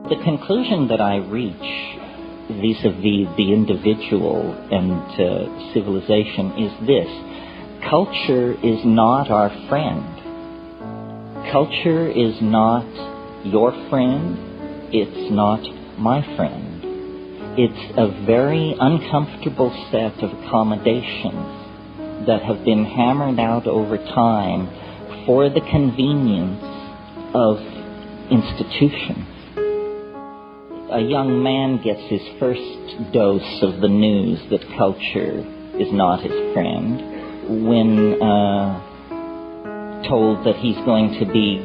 The conclusion that I reach vis-a-vis the individual and civilization is this: culture is not our friend. Culture is not your friend. It's not my friend. It's a very uncomfortable set of accommodations that have been hammered out over time for the convenience of institutions. A young man gets his first dose of the news that culture is not his friend when told that he's going to be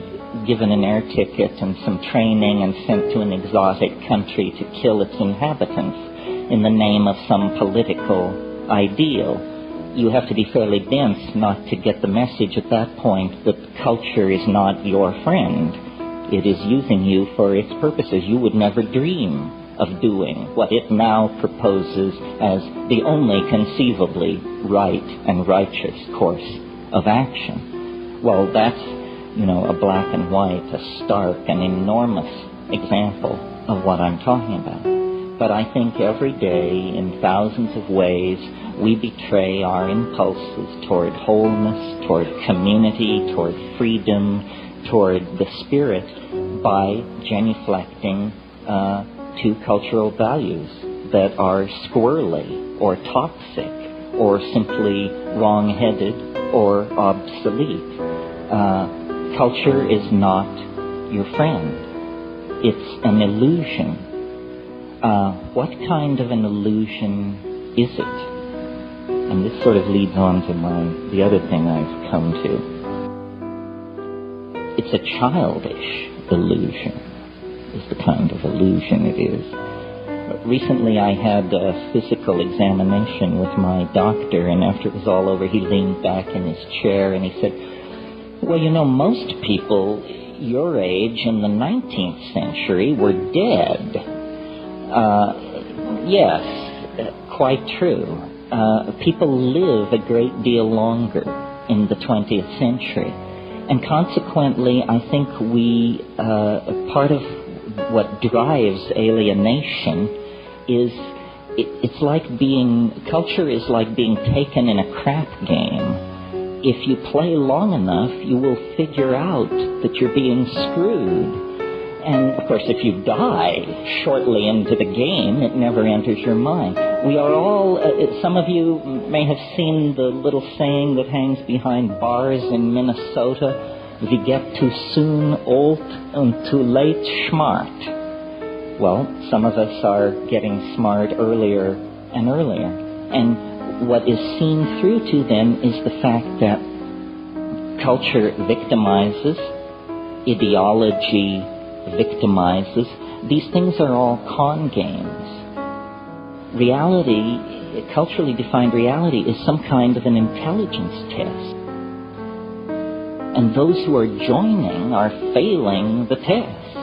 given an air ticket and some training and sent to an exotic country to kill its inhabitants in the name of some political ideal. You have to be fairly dense not to get the message at that point that culture is not your friend. It is using you for its purposes. You would never dream of doing what it now proposes as the only conceivably right and righteous course of action. Well, that's, a black and white, a stark and enormous example of what I'm talking about. But I think every day, in thousands of ways, we betray our impulses toward wholeness, toward community, toward freedom, toward the spirit by genuflecting to cultural values that are squirrely or toxic or simply wrong-headed or obsolete. Culture is not your friend. It's an illusion. What kind of an illusion is it? And this sort of leads on to the other thing I've come to. It's a childish illusion, is the kind of illusion it is. Recently I had a physical examination with my doctor, and after it was all over, he leaned back in his chair and he said, well, most people your age in the 19th century were dead. Yes, quite true. People live a great deal longer in the 20th century. And consequently, I think part of what drives alienation is it's like culture is like being taken in a crap game. If you play long enough, you will figure out that you're being screwed. And, of course, if you die shortly into the game, it never enters your mind. We are all, some of you may have seen the little saying that hangs behind bars in Minnesota: if you get too soon old and too late smart. Well, some of us are getting smart earlier and earlier. And what is seen through to them is the fact that culture victimizes, ideology victimizes. These things are all con games. Reality, culturally defined reality, is some kind of an intelligence test. And those who are joining are failing the test.